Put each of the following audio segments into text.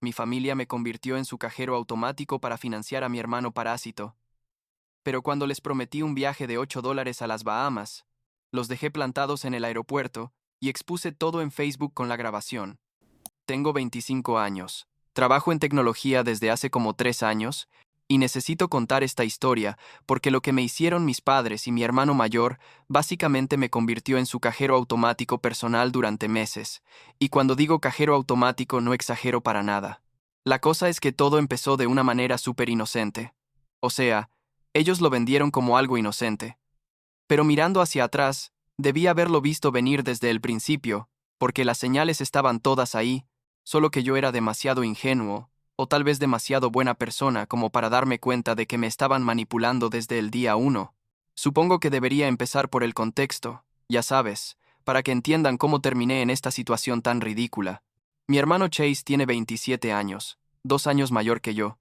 mi familia me convirtió en su cajero automático para financiar a mi hermano parásito. Pero cuando les prometí un viaje de $8 a las Bahamas, los dejé plantados en el aeropuerto y expuse todo en Facebook con la grabación. Tengo 25 años, trabajo en tecnología desde hace como 3 años y necesito contar esta historia porque lo que me hicieron mis padres y mi hermano mayor básicamente me convirtió en su cajero automático personal durante meses. Y cuando digo cajero automático no exagero para nada. La cosa es que todo empezó de una manera súper inocente. O sea, ellos lo vendieron como algo inocente. Pero mirando hacia atrás, debí haberlo visto venir desde el principio, porque las señales estaban todas ahí, solo que yo era demasiado ingenuo, o tal vez demasiado buena persona como para darme cuenta de que me estaban manipulando desde el día 1. Supongo que debería empezar por el contexto, ya sabes, para que entiendan cómo terminé en esta situación tan ridícula. Mi hermano Chase tiene 27 años, 2 años mayor que yo,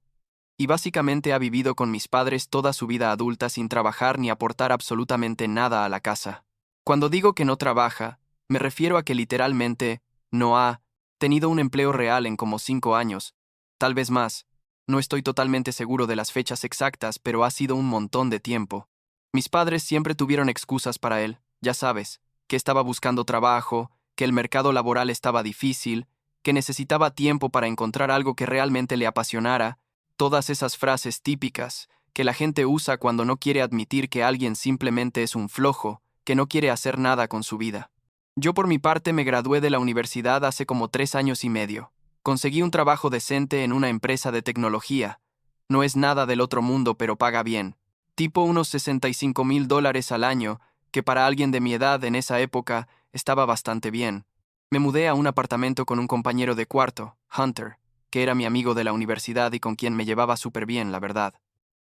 y básicamente ha vivido con mis padres toda su vida adulta sin trabajar ni aportar absolutamente nada a la casa. Cuando digo que no trabaja, me refiero a que literalmente no ha tenido un empleo real en como 5 años, tal vez más. No estoy totalmente seguro de las fechas exactas, pero ha sido un montón de tiempo. Mis padres siempre tuvieron excusas para él, ya sabes, que estaba buscando trabajo, que el mercado laboral estaba difícil, que necesitaba tiempo para encontrar algo que realmente le apasionara. Todas esas frases típicas que la gente usa cuando no quiere admitir que alguien simplemente es un flojo, que no quiere hacer nada con su vida. Yo por mi parte me gradué de la universidad hace como 3 años y medio. Conseguí un trabajo decente en una empresa de tecnología. No es nada del otro mundo, pero paga bien. Tipo unos $65,000 al año, que para alguien de mi edad en esa época estaba bastante bien. Me mudé a un apartamento con un compañero de cuarto, Hunter, que era mi amigo de la universidad y con quien me llevaba súper bien, la verdad.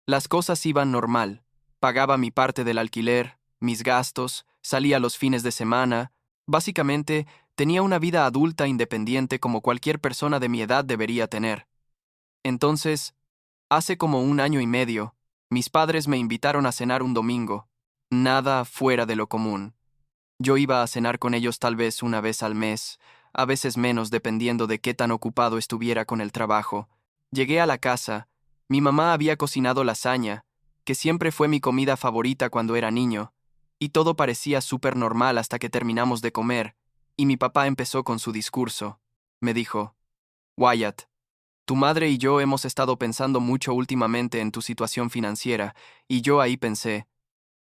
Las cosas iban normal. Pagaba mi parte del alquiler, mis gastos, salía los fines de semana. Básicamente, tenía una vida adulta independiente como cualquier persona de mi edad debería tener. Entonces, hace como 1 año y medio, mis padres me invitaron a cenar un domingo. Nada fuera de lo común. Yo iba a cenar con ellos tal vez una vez al mes, a veces menos dependiendo de qué tan ocupado estuviera con el trabajo. Llegué a la casa, mi mamá había cocinado lasaña, que siempre fue mi comida favorita cuando era niño, y todo parecía súper normal hasta que terminamos de comer, y mi papá empezó con su discurso. Me dijo, Wyatt, tu madre y yo hemos estado pensando mucho últimamente en tu situación financiera, y yo ahí pensé,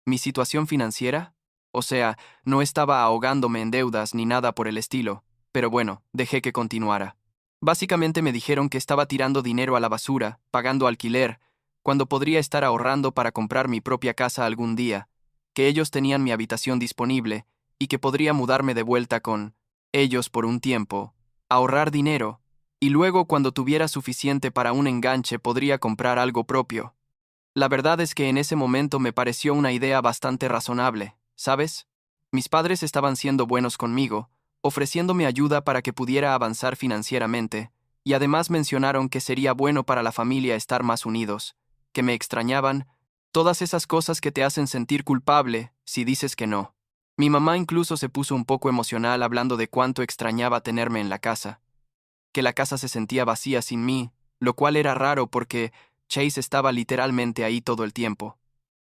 ¿mi situación financiera? O sea, no estaba ahogándome en deudas ni nada por el estilo, pero bueno, dejé que continuara. Básicamente me dijeron que estaba tirando dinero a la basura, pagando alquiler, cuando podría estar ahorrando para comprar mi propia casa algún día, que ellos tenían mi habitación disponible y que podría mudarme de vuelta con ellos por un tiempo, ahorrar dinero, y luego cuando tuviera suficiente para un enganche podría comprar algo propio. La verdad es que en ese momento me pareció una idea bastante razonable, ¿sabes? Mis padres estaban siendo buenos conmigo, ofreciéndome ayuda para que pudiera avanzar financieramente, y además mencionaron que sería bueno para la familia estar más unidos, que me extrañaban, todas esas cosas que te hacen sentir culpable si dices que no. Mi mamá incluso se puso un poco emocional hablando de cuánto extrañaba tenerme en la casa, que la casa se sentía vacía sin mí, lo cual era raro porque Chase estaba literalmente ahí todo el tiempo.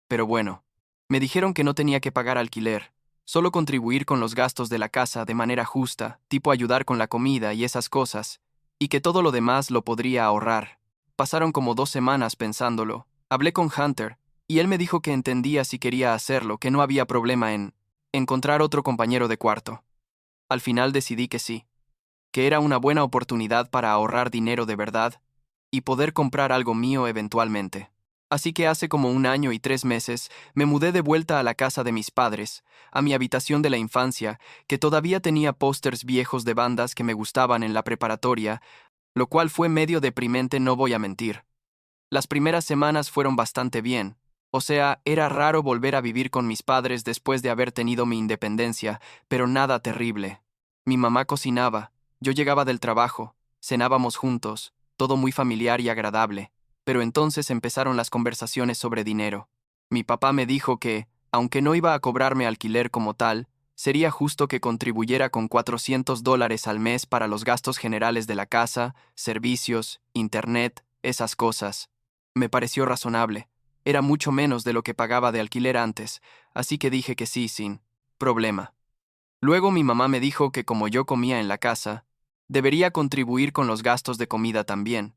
Pero bueno, me dijeron que no tenía que pagar alquiler, solo contribuir con los gastos de la casa de manera justa, tipo ayudar con la comida y esas cosas, y que todo lo demás lo podría ahorrar. Pasaron como 2 semanas pensándolo. Hablé con Hunter, y él me dijo que entendía si quería hacerlo, que no había problema en encontrar otro compañero de cuarto. Al final decidí que sí, que era una buena oportunidad para ahorrar dinero de verdad y poder comprar algo mío eventualmente. Así que hace como 1 año y 3 meses me mudé de vuelta a la casa de mis padres, a mi habitación de la infancia, que todavía tenía pósters viejos de bandas que me gustaban en la preparatoria, lo cual fue medio deprimente, no voy a mentir. Las primeras semanas fueron bastante bien, o sea, era raro volver a vivir con mis padres después de haber tenido mi independencia, pero nada terrible. Mi mamá cocinaba, yo llegaba del trabajo, cenábamos juntos, todo muy familiar y agradable, pero entonces empezaron las conversaciones sobre dinero. Mi papá me dijo que, aunque no iba a cobrarme alquiler como tal, sería justo que contribuyera con $400 al mes para los gastos generales de la casa, servicios, internet, esas cosas. Me pareció razonable. Era mucho menos de lo que pagaba de alquiler antes, así que dije que sí, sin problema. Luego mi mamá me dijo que como yo comía en la casa, debería contribuir con los gastos de comida también,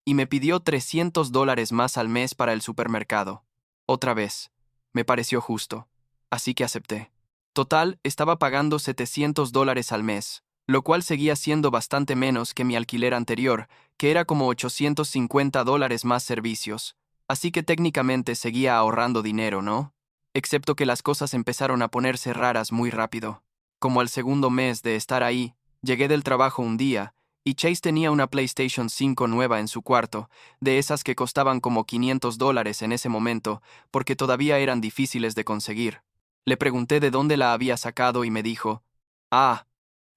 y me pidió $300 más al mes para el supermercado. Otra vez, me pareció justo, así que acepté. Total, estaba pagando $700 al mes, lo cual seguía siendo bastante menos que mi alquiler anterior, que era como $850 más servicios, así que técnicamente seguía ahorrando dinero, ¿no? Excepto que las cosas empezaron a ponerse raras muy rápido. Como al segundo mes de estar ahí, llegué del trabajo un día, y Chase tenía una PlayStation 5 nueva en su cuarto, de esas que costaban como $500 en ese momento, porque todavía eran difíciles de conseguir. Le pregunté de dónde la había sacado y me dijo, «Ah,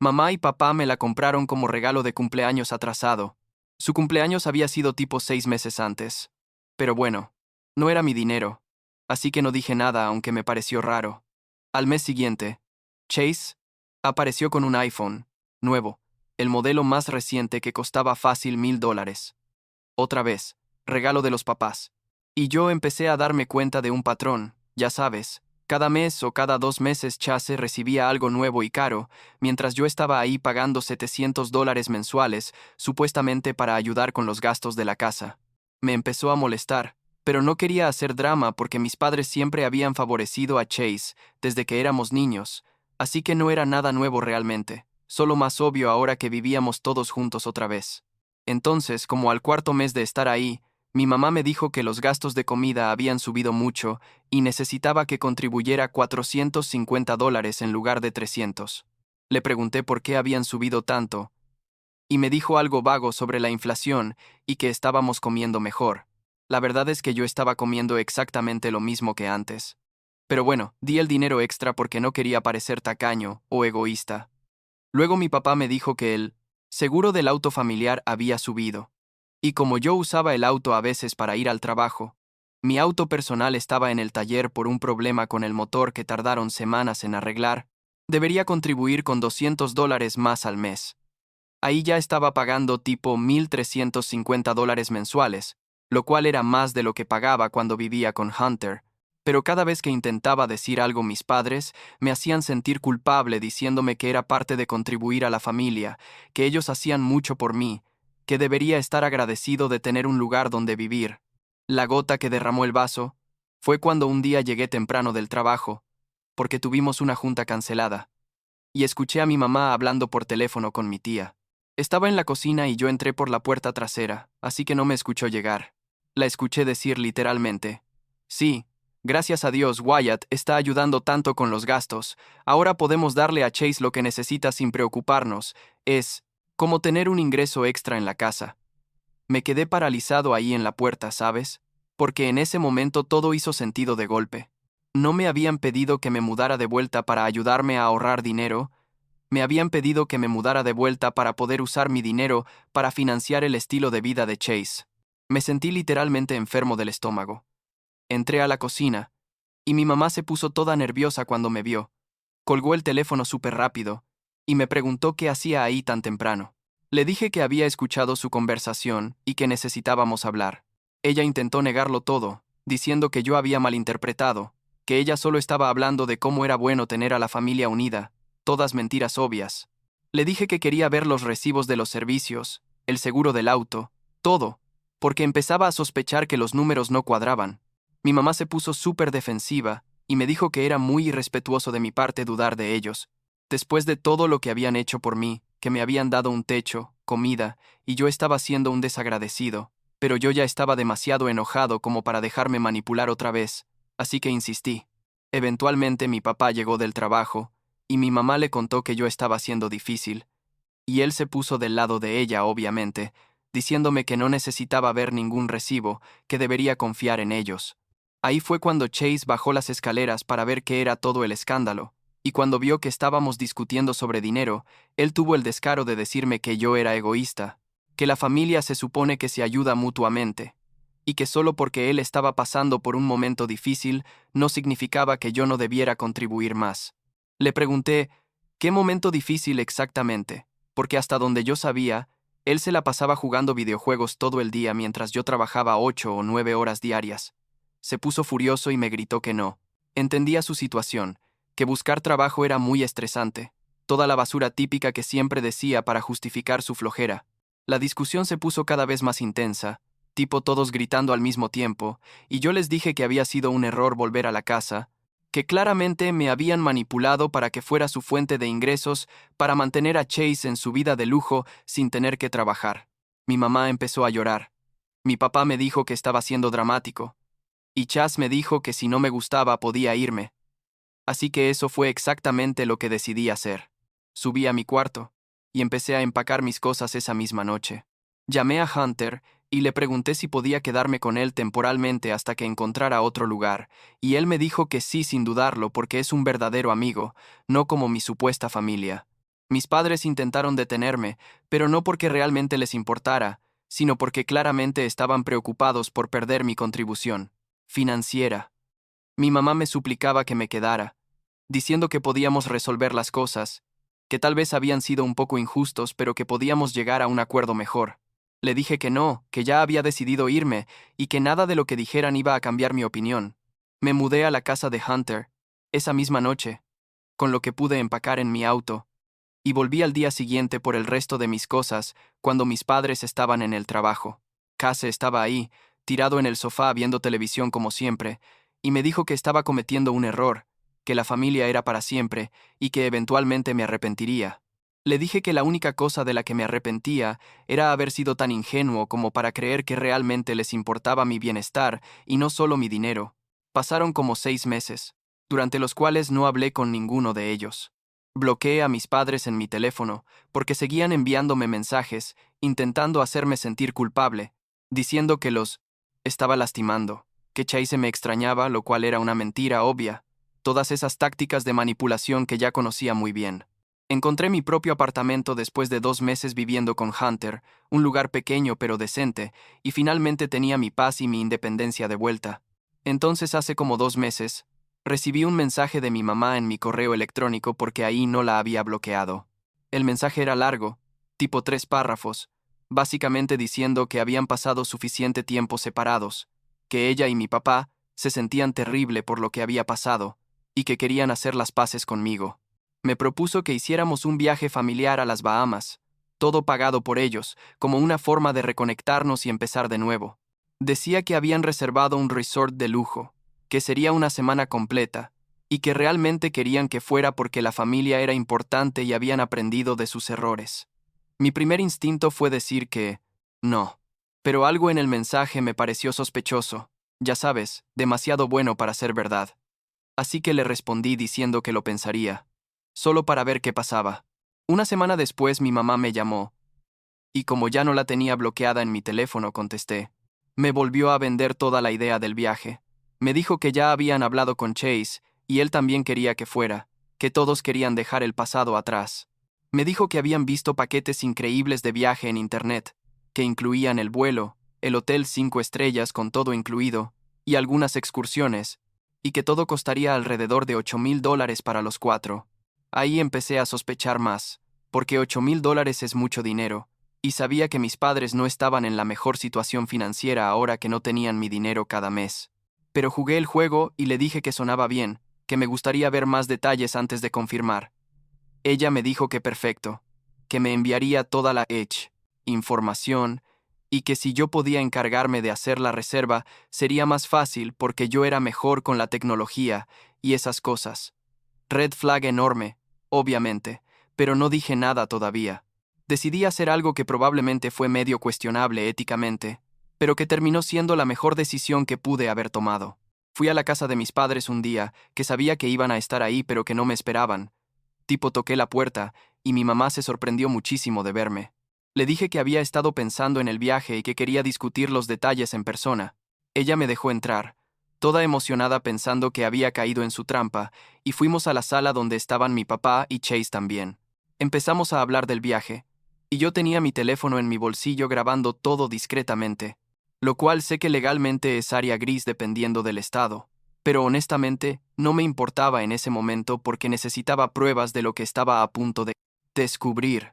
mamá y papá me la compraron como regalo de cumpleaños atrasado. Su cumpleaños había sido tipo 6 meses antes. Pero bueno, no era mi dinero, así que no dije nada aunque me pareció raro». Al mes siguiente, Chase apareció con un iPhone nuevo, el modelo más reciente que costaba fácil $1000. Otra vez, regalo de los papás. Y yo empecé a darme cuenta de un patrón, ya sabes. Cada mes o cada 2 meses Chase recibía algo nuevo y caro, mientras yo estaba ahí pagando $700 mensuales, supuestamente para ayudar con los gastos de la casa. Me empezó a molestar, pero no quería hacer drama porque mis padres siempre habían favorecido a Chase desde que éramos niños, así que no era nada nuevo realmente, solo más obvio ahora que vivíamos todos juntos otra vez. Entonces, como al cuarto mes de estar ahí, mi mamá me dijo que los gastos de comida habían subido mucho y necesitaba que contribuyera $450 en lugar de 300. Le pregunté por qué habían subido tanto, y me dijo algo vago sobre la inflación y que estábamos comiendo mejor. La verdad es que yo estaba comiendo exactamente lo mismo que antes. Pero bueno, di el dinero extra porque no quería parecer tacaño o egoísta. Luego mi papá me dijo que el seguro del auto familiar había subido. Y como yo usaba el auto a veces para ir al trabajo, mi auto personal estaba en el taller por un problema con el motor que tardaron semanas en arreglar, debería contribuir con $200 más al mes. Ahí ya estaba pagando tipo $1350 mensuales, lo cual era más de lo que pagaba cuando vivía con Hunter. Pero cada vez que intentaba decir algo mis padres, me hacían sentir culpable diciéndome que era parte de contribuir a la familia, que ellos hacían mucho por mí, que debería estar agradecido de tener un lugar donde vivir. La gota que derramó el vaso fue cuando un día llegué temprano del trabajo, porque tuvimos una junta cancelada, y escuché a mi mamá hablando por teléfono con mi tía. Estaba en la cocina y yo entré por la puerta trasera, así que no me escuchó llegar. La escuché decir literalmente, «Sí, gracias a Dios Wyatt está ayudando tanto con los gastos, ahora podemos darle a Chase lo que necesita sin preocuparnos, es como tener un ingreso extra en la casa». Me quedé paralizado ahí en la puerta, ¿sabes? Porque en ese momento todo hizo sentido de golpe. No me habían pedido que me mudara de vuelta para ayudarme a ahorrar dinero, me habían pedido que me mudara de vuelta para poder usar mi dinero para financiar el estilo de vida de Chase. Me sentí literalmente enfermo del estómago. Entré a la cocina, y mi mamá se puso toda nerviosa cuando me vio. Colgó el teléfono súper rápido, y me preguntó qué hacía ahí tan temprano. Le dije que había escuchado su conversación y que necesitábamos hablar. Ella intentó negarlo todo, diciendo que yo había malinterpretado, que ella solo estaba hablando de cómo era bueno tener a la familia unida, todas mentiras obvias. Le dije que quería ver los recibos de los servicios, el seguro del auto, todo, porque empezaba a sospechar que los números no cuadraban. Mi mamá se puso súper defensiva y me dijo que era muy irrespetuoso de mi parte dudar de ellos, después de todo lo que habían hecho por mí, que me habían dado un techo, comida, y yo estaba siendo un desagradecido, pero yo ya estaba demasiado enojado como para dejarme manipular otra vez, así que insistí. Eventualmente mi papá llegó del trabajo, y mi mamá le contó que yo estaba siendo difícil, y él se puso del lado de ella, obviamente, diciéndome que no necesitaba ver ningún recibo, que debería confiar en ellos. Ahí fue cuando Chase bajó las escaleras para ver qué era todo el escándalo, y cuando vio que estábamos discutiendo sobre dinero, él tuvo el descaro de decirme que yo era egoísta, que la familia se supone que se ayuda mutuamente, y que solo porque él estaba pasando por un momento difícil no significaba que yo no debiera contribuir más. Le pregunté, ¿qué momento difícil exactamente? Porque hasta donde yo sabía, él se la pasaba jugando videojuegos todo el día mientras yo trabajaba 8 o 9 horas diarias. Se puso furioso y me gritó que no. Entendía su situación, que buscar trabajo era muy estresante, toda la basura típica que siempre decía para justificar su flojera. La discusión se puso cada vez más intensa, tipo todos gritando al mismo tiempo, y yo les dije que había sido un error volver a la casa, que claramente me habían manipulado para que fuera su fuente de ingresos para mantener a Chase en su vida de lujo sin tener que trabajar. Mi mamá empezó a llorar. Mi papá me dijo que estaba siendo dramático, y Chas me dijo que si no me gustaba podía irme. Así que eso fue exactamente lo que decidí hacer. Subí a mi cuarto y empecé a empacar mis cosas esa misma noche. Llamé a Hunter y le pregunté si podía quedarme con él temporalmente hasta que encontrara otro lugar, y él me dijo que sí sin dudarlo porque es un verdadero amigo, no como mi supuesta familia. Mis padres intentaron detenerme, pero no porque realmente les importara, sino porque claramente estaban preocupados por perder mi contribución financiera. Mi mamá me suplicaba que me quedara, diciendo que podíamos resolver las cosas, que tal vez habían sido un poco injustos, pero que podíamos llegar a un acuerdo mejor. Le dije que no, que ya había decidido irme y que nada de lo que dijeran iba a cambiar mi opinión. Me mudé a la casa de Hunter, esa misma noche, con lo que pude empacar en mi auto, y volví al día siguiente por el resto de mis cosas cuando mis padres estaban en el trabajo. Case estaba ahí, tirado en el sofá viendo televisión como siempre, y me dijo que estaba cometiendo un error, que la familia era para siempre y que eventualmente me arrepentiría. Le dije que la única cosa de la que me arrepentía era haber sido tan ingenuo como para creer que realmente les importaba mi bienestar y no solo mi dinero. Pasaron como 6 meses, durante los cuales no hablé con ninguno de ellos. Bloqueé a mis padres en mi teléfono porque seguían enviándome mensajes, intentando hacerme sentir culpable, diciendo que los estaba lastimando, que Chase me extrañaba, lo cual era una mentira obvia. Todas esas tácticas de manipulación que ya conocía muy bien. Encontré mi propio apartamento después de 2 meses viviendo con Hunter, un lugar pequeño pero decente, y finalmente tenía mi paz y mi independencia de vuelta. Entonces, hace como 2 meses, recibí un mensaje de mi mamá en mi correo electrónico porque ahí no la había bloqueado. El mensaje era largo, tipo 3 párrafos, básicamente diciendo que habían pasado suficiente tiempo separados, que ella y mi papá se sentían terrible por lo que había pasado, y que querían hacer las paces conmigo. Me propuso que hiciéramos un viaje familiar a las Bahamas, todo pagado por ellos, como una forma de reconectarnos y empezar de nuevo. Decía que habían reservado un resort de lujo, que sería una semana completa, y que realmente querían que fuera porque la familia era importante y habían aprendido de sus errores. Mi primer instinto fue decir que no, pero algo en el mensaje me pareció sospechoso, ya sabes, demasiado bueno para ser verdad. Así que le respondí diciendo que lo pensaría, solo para ver qué pasaba. Una semana después mi mamá me llamó, y como ya no la tenía bloqueada en mi teléfono, contesté. Me volvió a vender toda la idea del viaje. Me dijo que ya habían hablado con Chase, y él también quería que fuera, que todos querían dejar el pasado atrás. Me dijo que habían visto paquetes increíbles de viaje en Internet, que incluían el vuelo, el hotel 5 estrellas con todo incluido, y algunas excursiones, y que todo costaría alrededor de $8,000 para los cuatro. Ahí empecé a sospechar más, porque $8,000 es mucho dinero, y sabía que mis padres no estaban en la mejor situación financiera ahora que no tenían mi dinero cada mes. Pero jugué el juego y le dije que sonaba bien, que me gustaría ver más detalles antes de confirmar. Ella me dijo que perfecto, que me enviaría toda la información, y que si yo podía encargarme de hacer la reserva, sería más fácil porque yo era mejor con la tecnología y esas cosas. Red flag enorme, obviamente, pero no dije nada todavía. Decidí hacer algo que probablemente fue medio cuestionable éticamente, pero que terminó siendo la mejor decisión que pude haber tomado. Fui a la casa de mis padres un día, que sabía que iban a estar ahí pero que no me esperaban. Tipo toqué la puerta, y mi mamá se sorprendió muchísimo de verme. Le dije que había estado pensando en el viaje y que quería discutir los detalles en persona. Ella me dejó entrar, toda emocionada pensando que había caído en su trampa, y fuimos a la sala donde estaban mi papá y Chase también. Empezamos a hablar del viaje, y yo tenía mi teléfono en mi bolsillo grabando todo discretamente, lo cual sé que legalmente es área gris dependiendo del estado, pero honestamente no me importaba en ese momento porque necesitaba pruebas de lo que estaba a punto de descubrir.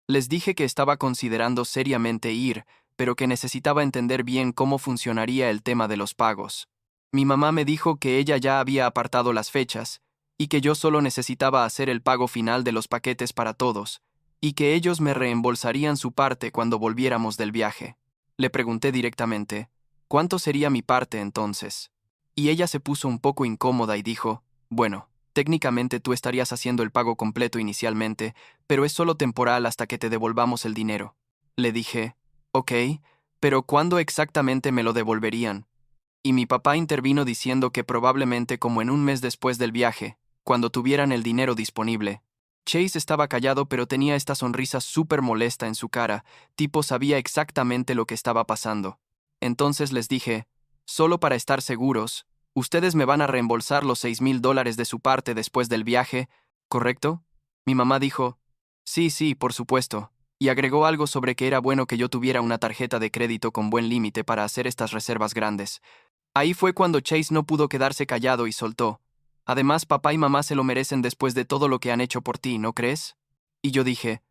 Les dije que estaba considerando seriamente ir, pero que necesitaba entender bien cómo funcionaría el tema de los pagos. Mi mamá me dijo que ella ya había apartado las fechas, y que yo solo necesitaba hacer el pago final de los paquetes para todos, y que ellos me reembolsarían su parte cuando volviéramos del viaje. Le pregunté directamente, ¿cuánto sería mi parte entonces? Y ella se puso un poco incómoda y dijo, bueno, técnicamente tú estarías haciendo el pago completo inicialmente, pero es solo temporal hasta que te devolvamos el dinero. Le dije, ok, pero ¿cuándo exactamente me lo devolverían? Y mi papá intervino diciendo que probablemente como en un mes después del viaje, cuando tuvieran el dinero disponible. Chase estaba callado pero tenía esta sonrisa súper molesta en su cara, tipo sabía exactamente lo que estaba pasando. Entonces les dije, solo para estar seguros, ustedes me van a reembolsar los $6,000 de su parte después del viaje, ¿correcto? Mi mamá dijo, sí, sí, por supuesto, y agregó algo sobre que era bueno que yo tuviera una tarjeta de crédito con buen límite para hacer estas reservas grandes. Ahí fue cuando Chase no pudo quedarse callado y soltó. Además, papá y mamá se lo merecen después de todo lo que han hecho por ti, ¿no crees? Y yo dije,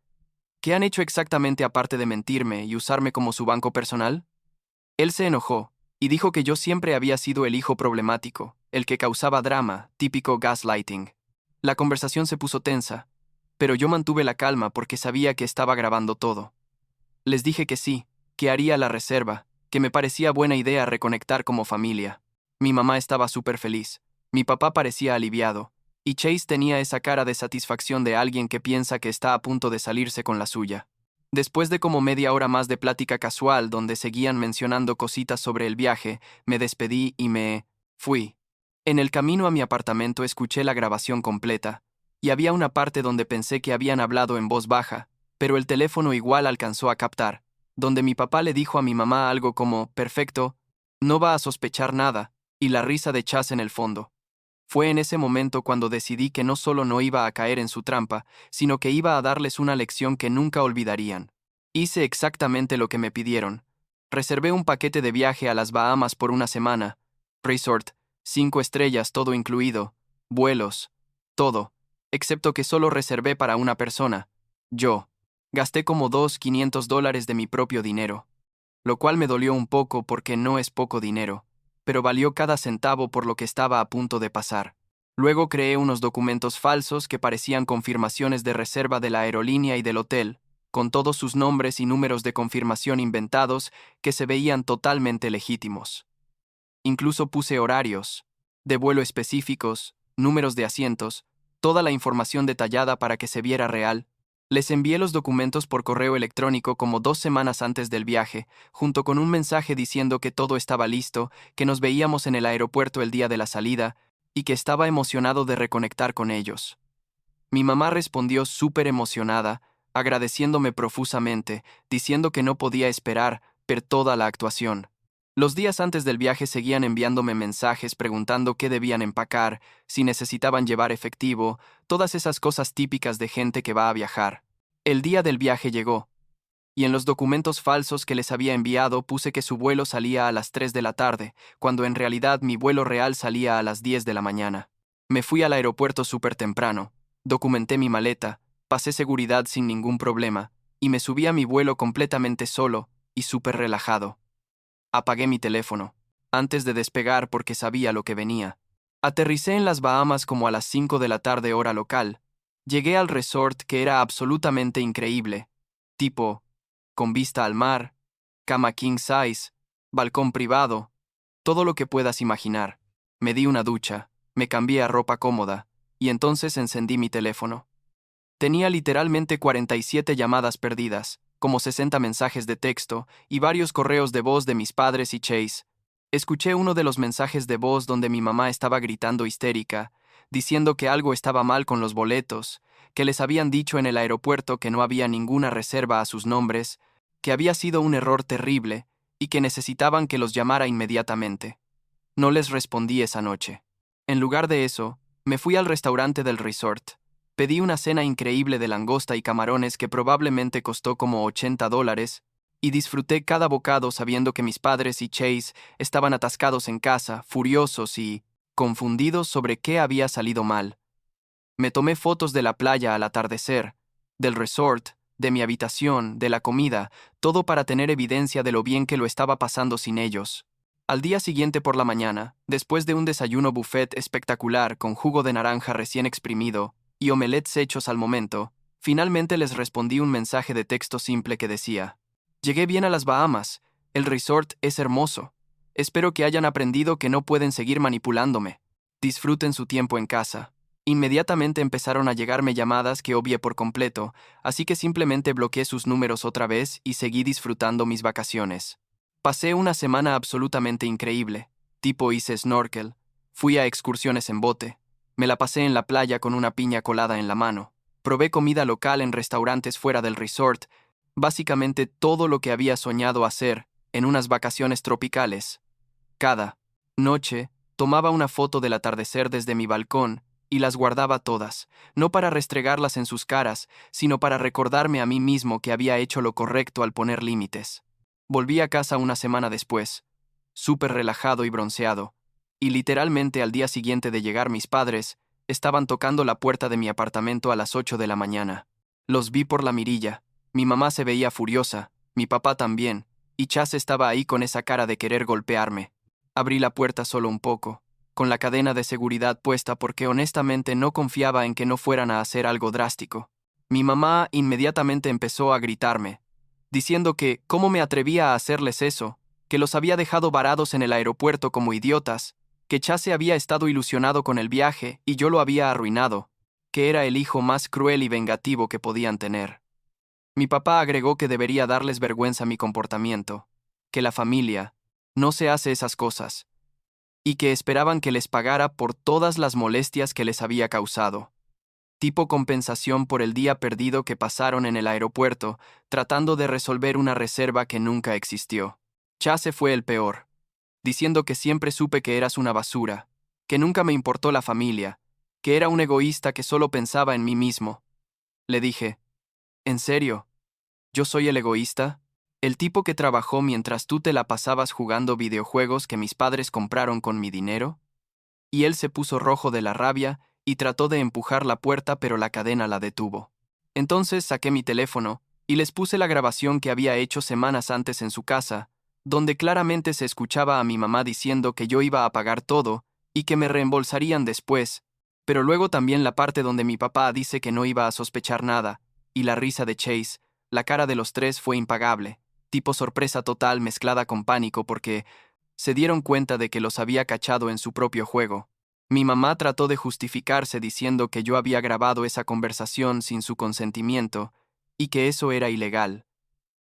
¿qué han hecho exactamente aparte de mentirme y usarme como su banco personal? Él se enojó y dijo que yo siempre había sido el hijo problemático, el que causaba drama, típico gaslighting. La conversación se puso tensa, pero yo mantuve la calma porque sabía que estaba grabando todo. Les dije que sí, que haría la reserva, que me parecía buena idea reconectar como familia. Mi mamá estaba súper feliz, mi papá parecía aliviado, y Chase tenía esa cara de satisfacción de alguien que piensa que está a punto de salirse con la suya. Después de como media hora más de plática casual donde seguían mencionando cositas sobre el viaje, me despedí y me fui. En el camino a mi apartamento escuché la grabación completa, y había una parte donde pensé que habían hablado en voz baja, pero el teléfono igual alcanzó a captar, donde mi papá le dijo a mi mamá algo como, perfecto, no va a sospechar nada, y la risa de Chas en el fondo. Fue en ese momento cuando decidí que no solo no iba a caer en su trampa, sino que iba a darles una lección que nunca olvidarían. Hice exactamente lo que me pidieron. Reservé un paquete de viaje a las Bahamas por una semana. Resort, 5 estrellas, todo incluido. Vuelos. Todo. Excepto que solo reservé para una persona. Yo. Gasté como $500 de mi propio dinero. Lo cual me dolió un poco porque no es poco dinero, pero valió cada centavo por lo que estaba a punto de pasar. Luego creé unos documentos falsos que parecían confirmaciones de reserva de la aerolínea y del hotel, con todos sus nombres y números de confirmación inventados que se veían totalmente legítimos. Incluso puse horarios, de vuelo específicos, números de asientos, toda la información detallada para que se viera real. Les envié los documentos por correo electrónico como 2 semanas antes del viaje, junto con un mensaje diciendo que todo estaba listo, que nos veíamos en el aeropuerto el día de la salida, y que estaba emocionado de reconectar con ellos. Mi mamá respondió súper emocionada, agradeciéndome profusamente, diciendo que no podía esperar ver toda la actuación. Los días antes del viaje seguían enviándome mensajes preguntando qué debían empacar, si necesitaban llevar efectivo, todas esas cosas típicas de gente que va a viajar. El día del viaje llegó, y en los documentos falsos que les había enviado puse que su vuelo salía a las 3 de la tarde, cuando en realidad mi vuelo real salía a las 10 de la mañana. Me fui al aeropuerto súper temprano, documenté mi maleta, pasé seguridad sin ningún problema, y me subí a mi vuelo completamente solo y súper relajado. Apagué mi teléfono, antes de despegar porque sabía lo que venía. Aterricé en las Bahamas como a las 5 de la tarde hora local. Llegué al resort que era absolutamente increíble. Tipo, con vista al mar, cama king size, balcón privado, todo lo que puedas imaginar. Me di una ducha, me cambié a ropa cómoda, y entonces encendí mi teléfono. Tenía literalmente 47 llamadas perdidas, como 60 mensajes de texto y varios correos de voz de mis padres y Chase. Escuché uno de los mensajes de voz donde mi mamá estaba gritando histérica, diciendo que algo estaba mal con los boletos, que les habían dicho en el aeropuerto que no había ninguna reserva a sus nombres, que había sido un error terrible y que necesitaban que los llamara inmediatamente. No les respondí esa noche. En lugar de eso, me fui al restaurante del resort. Pedí una cena increíble de langosta y camarones que probablemente costó como $80, y disfruté cada bocado sabiendo que mis padres y Chase estaban atascados en casa, furiosos y confundido sobre qué había salido mal. Me tomé fotos de la playa al atardecer, del resort, de mi habitación, de la comida, todo para tener evidencia de lo bien que lo estaba pasando sin ellos. Al día siguiente por la mañana, después de un desayuno buffet espectacular con jugo de naranja recién exprimido y omelets hechos al momento, finalmente les respondí un mensaje de texto simple que decía: «Llegué bien a las Bahamas, el resort es hermoso. Espero que hayan aprendido que no pueden seguir manipulándome. Disfruten su tiempo en casa». Inmediatamente empezaron a llegarme llamadas que obvié por completo, así que simplemente bloqueé sus números otra vez y seguí disfrutando mis vacaciones. Pasé una semana absolutamente increíble. Tipo hice snorkel, fui a excursiones en bote, me la pasé en la playa con una piña colada en la mano, probé comida local en restaurantes fuera del resort, básicamente todo lo que había soñado hacer en unas vacaciones tropicales. Cada noche tomaba una foto del atardecer desde mi balcón y las guardaba todas, no para restregarlas en sus caras, sino para recordarme a mí mismo que había hecho lo correcto al poner límites. Volví a casa una semana después, súper relajado y bronceado, y literalmente al día siguiente de llegar mis padres, estaban tocando la puerta de mi apartamento a las 8 de la mañana. Los vi por la mirilla, mi mamá se veía furiosa, mi papá también, y Chas estaba ahí con esa cara de querer golpearme. Abrí la puerta solo un poco, con la cadena de seguridad puesta porque honestamente no confiaba en que no fueran a hacer algo drástico. Mi mamá inmediatamente empezó a gritarme, diciendo que cómo me atrevía a hacerles eso, que los había dejado varados en el aeropuerto como idiotas, que Chase había estado ilusionado con el viaje y yo lo había arruinado, que era el hijo más cruel y vengativo que podían tener. Mi papá agregó que debería darles vergüenza mi comportamiento, que la familia no se hace esas cosas, y que esperaban que les pagara por todas las molestias que les había causado, tipo compensación por el día perdido que pasaron en el aeropuerto tratando de resolver una reserva que nunca existió. Chase fue el peor, diciendo que siempre supe que eras una basura, que nunca me importó la familia, que era un egoísta que solo pensaba en mí mismo. Le dije: ¿en serio? ¿Yo soy el egoísta? ¿El tipo que trabajó mientras tú te la pasabas jugando videojuegos que mis padres compraron con mi dinero? Y él se puso rojo de la rabia y trató de empujar la puerta, pero la cadena la detuvo. Entonces saqué mi teléfono y les puse la grabación que había hecho semanas antes en su casa, donde claramente se escuchaba a mi mamá diciendo que yo iba a pagar todo y que me reembolsarían después, pero luego también la parte donde mi papá dice que no iba a sospechar nada, y la risa de Chase, la cara de los tres fue impagable, tipo sorpresa total mezclada con pánico porque se dieron cuenta de que los había cachado en su propio juego. Mi mamá trató de justificarse diciendo que yo había grabado esa conversación sin su consentimiento y que eso era ilegal,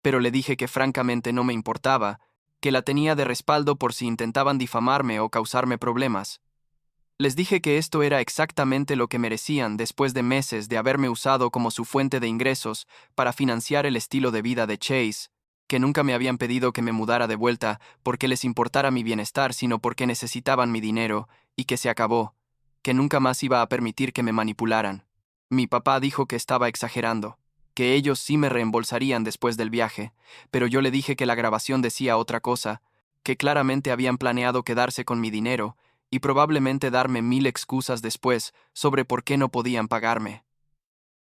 pero le dije que francamente no me importaba, que la tenía de respaldo por si intentaban difamarme o causarme problemas. Les dije que esto era exactamente lo que merecían después de meses de haberme usado como su fuente de ingresos para financiar el estilo de vida de Chase, que nunca me habían pedido que me mudara de vuelta porque les importara mi bienestar, sino porque necesitaban mi dinero, y que se acabó, que nunca más iba a permitir que me manipularan. Mi papá dijo que estaba exagerando, que ellos sí me reembolsarían después del viaje, pero yo le dije que la grabación decía otra cosa, que claramente habían planeado quedarse con mi dinero, y probablemente darme 1000 excusas después sobre por qué no podían pagarme.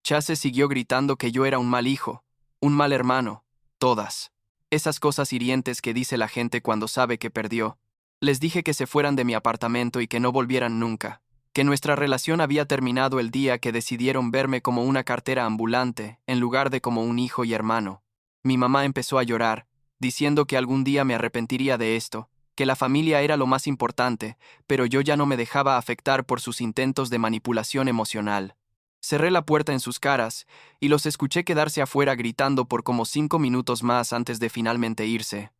Chase siguió gritando que yo era un mal hijo, un mal hermano, todas esas cosas hirientes que dice la gente cuando sabe que perdió. Les dije que se fueran de mi apartamento y que no volvieran nunca, que nuestra relación había terminado el día que decidieron verme como una cartera ambulante en lugar de como un hijo y hermano. Mi mamá empezó a llorar, diciendo que algún día me arrepentiría de esto, que la familia era lo más importante, pero yo ya no me dejaba afectar por sus intentos de manipulación emocional. Cerré la puerta en sus caras y los escuché quedarse afuera gritando por como 5 minutos más antes de finalmente irse.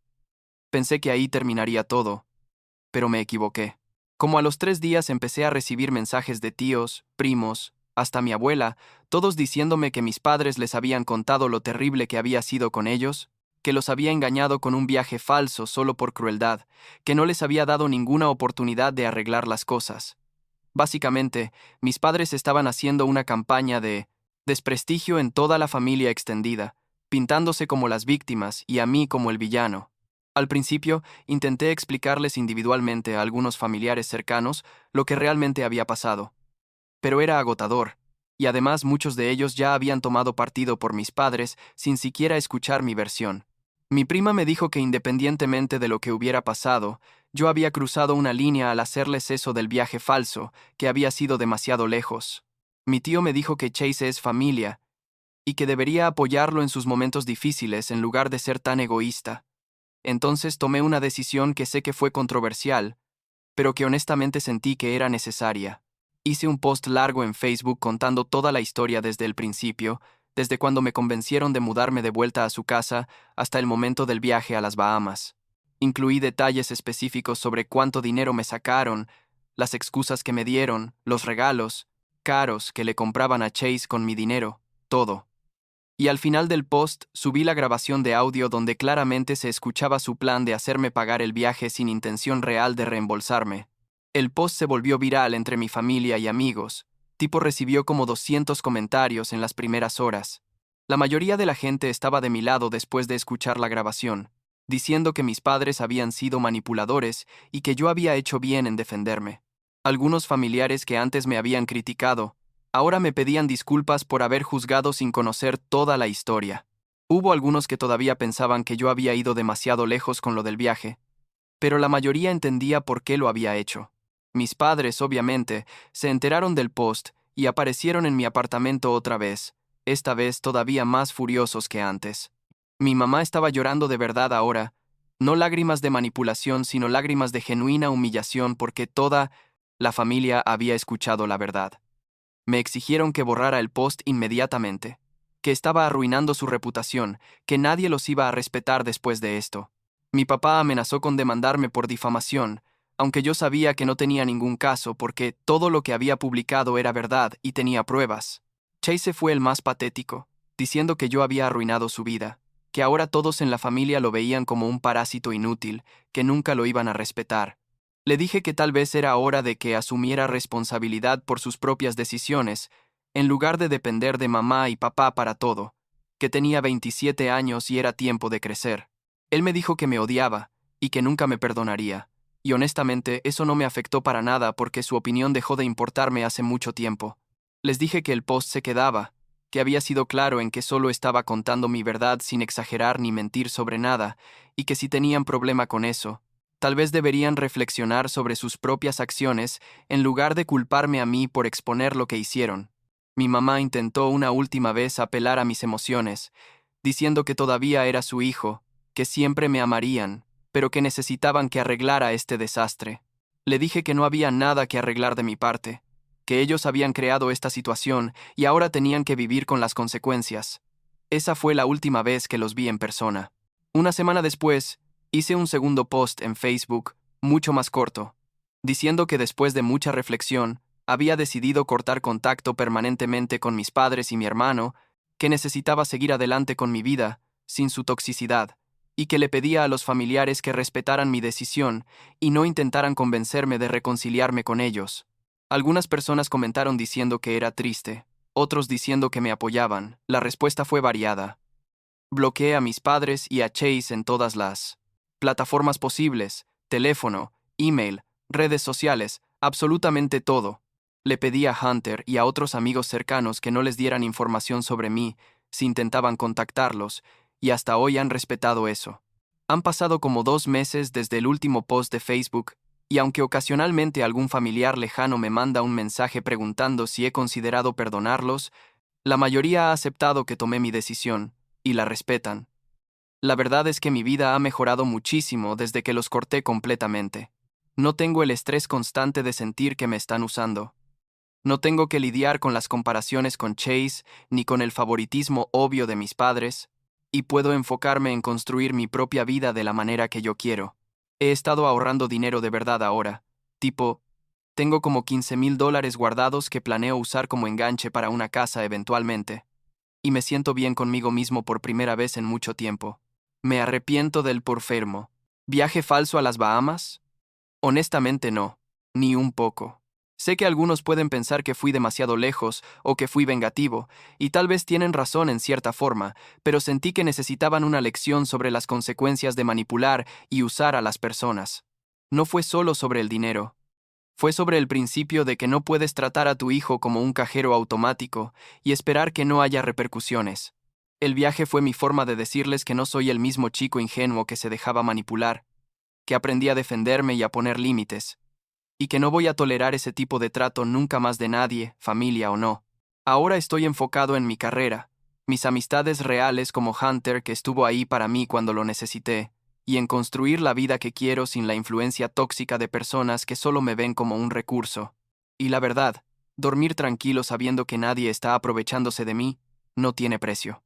Pensé que ahí terminaría todo, pero me equivoqué. Como a los 3 días empecé a recibir mensajes de tíos, primos, hasta mi abuela, todos diciéndome que mis padres les habían contado lo terrible que había sido con ellos, que los había engañado con un viaje falso solo por crueldad, que no les había dado ninguna oportunidad de arreglar las cosas. Básicamente, mis padres estaban haciendo una campaña de desprestigio en toda la familia extendida, pintándose como las víctimas y a mí como el villano. Al principio, intenté explicarles individualmente a algunos familiares cercanos lo que realmente había pasado, pero era agotador, y además muchos de ellos ya habían tomado partido por mis padres sin siquiera escuchar mi versión. Mi prima me dijo que independientemente de lo que hubiera pasado, yo había cruzado una línea al hacerles eso del viaje falso, que había sido demasiado lejos. Mi tío me dijo que Chase es familia, y que debería apoyarlo en sus momentos difíciles en lugar de ser tan egoísta. Entonces tomé una decisión que sé que fue controversial, pero que honestamente sentí que era necesaria. Hice un post largo en Facebook contando toda la historia desde el principio, desde cuando me convencieron de mudarme de vuelta a su casa hasta el momento del viaje a las Bahamas. Incluí detalles específicos sobre cuánto dinero me sacaron, las excusas que me dieron, los regalos caros que le compraban a Chase con mi dinero, todo. Y al final del post subí la grabación de audio donde claramente se escuchaba su plan de hacerme pagar el viaje sin intención real de reembolsarme. El post se volvió viral entre mi familia y amigos. Tipo recibió como 200 comentarios en las primeras horas. La mayoría de la gente estaba de mi lado después de escuchar la grabación, diciendo que mis padres habían sido manipuladores y que yo había hecho bien en defenderme. Algunos familiares que antes me habían criticado, ahora me pedían disculpas por haber juzgado sin conocer toda la historia. Hubo algunos que todavía pensaban que yo había ido demasiado lejos con lo del viaje, pero la mayoría entendía por qué lo había hecho. Mis padres, obviamente, se enteraron del post y aparecieron en mi apartamento otra vez, esta vez todavía más furiosos que antes. Mi mamá estaba llorando de verdad ahora, no lágrimas de manipulación, sino lágrimas de genuina humillación porque toda la familia había escuchado la verdad. Me exigieron que borrara el post inmediatamente, que estaba arruinando su reputación, que nadie los iba a respetar después de esto. Mi papá amenazó con demandarme por difamación, aunque yo sabía que no tenía ningún caso porque todo lo que había publicado era verdad y tenía pruebas. Chase fue el más patético, diciendo que yo había arruinado su vida, que ahora todos en la familia lo veían como un parásito inútil, que nunca lo iban a respetar. Le dije que tal vez era hora de que asumiera responsabilidad por sus propias decisiones, en lugar de depender de mamá y papá para todo, que tenía 27 años y era tiempo de crecer. Él me dijo que me odiaba y que nunca me perdonaría, y honestamente eso no me afectó para nada porque su opinión dejó de importarme hace mucho tiempo. Les dije que el post se quedaba, que había sido claro en que solo estaba contando mi verdad sin exagerar ni mentir sobre nada, y que si tenían problema con eso, tal vez deberían reflexionar sobre sus propias acciones en lugar de culparme a mí por exponer lo que hicieron. Mi mamá intentó una última vez apelar a mis emociones, diciendo que todavía era su hijo, que siempre me amarían, pero que necesitaban que arreglara este desastre. Le dije que no había nada que arreglar de mi parte, que ellos habían creado esta situación y ahora tenían que vivir con las consecuencias. Esa fue la última vez que los vi en persona. Una semana después, hice un segundo post en Facebook, mucho más corto, diciendo que después de mucha reflexión, había decidido cortar contacto permanentemente con mis padres y mi hermano, que necesitaba seguir adelante con mi vida, sin su toxicidad, y que le pedía a los familiares que respetaran mi decisión y no intentaran convencerme de reconciliarme con ellos. Algunas personas comentaron diciendo que era triste, otros diciendo que me apoyaban. La respuesta fue variada. Bloqueé a mis padres y a Chase en todas las plataformas posibles, teléfono, email, redes sociales, absolutamente todo. Le pedí a Hunter y a otros amigos cercanos que no les dieran información sobre mí si intentaban contactarlos, y hasta hoy han respetado eso. Han pasado como 2 meses desde el último post de Facebook, y aunque ocasionalmente algún familiar lejano me manda un mensaje preguntando si he considerado perdonarlos, la mayoría ha aceptado que tomé mi decisión, y la respetan. La verdad es que mi vida ha mejorado muchísimo desde que los corté completamente. No tengo el estrés constante de sentir que me están usando. No tengo que lidiar con las comparaciones con Chase ni con el favoritismo obvio de mis padres, y puedo enfocarme en construir mi propia vida de la manera que yo quiero. He estado ahorrando dinero de verdad ahora, tipo, tengo como $15,000 guardados que planeo usar como enganche para una casa eventualmente, y me siento bien conmigo mismo por primera vez en mucho tiempo. Me arrepiento del porfermo. ¿Viaje falso a las Bahamas? Honestamente no, ni un poco. Sé que algunos pueden pensar que fui demasiado lejos o que fui vengativo, y tal vez tienen razón en cierta forma, pero sentí que necesitaban una lección sobre las consecuencias de manipular y usar a las personas. No fue solo sobre el dinero. Fue sobre el principio de que no puedes tratar a tu hijo como un cajero automático y esperar que no haya repercusiones. El viaje fue mi forma de decirles que no soy el mismo chico ingenuo que se dejaba manipular, que aprendí a defenderme y a poner límites, y que no voy a tolerar ese tipo de trato nunca más de nadie, familia o no. Ahora estoy enfocado en mi carrera, mis amistades reales como Hunter, que estuvo ahí para mí cuando lo necesité, y en construir la vida que quiero sin la influencia tóxica de personas que solo me ven como un recurso. Y la verdad, dormir tranquilo sabiendo que nadie está aprovechándose de mí, no tiene precio.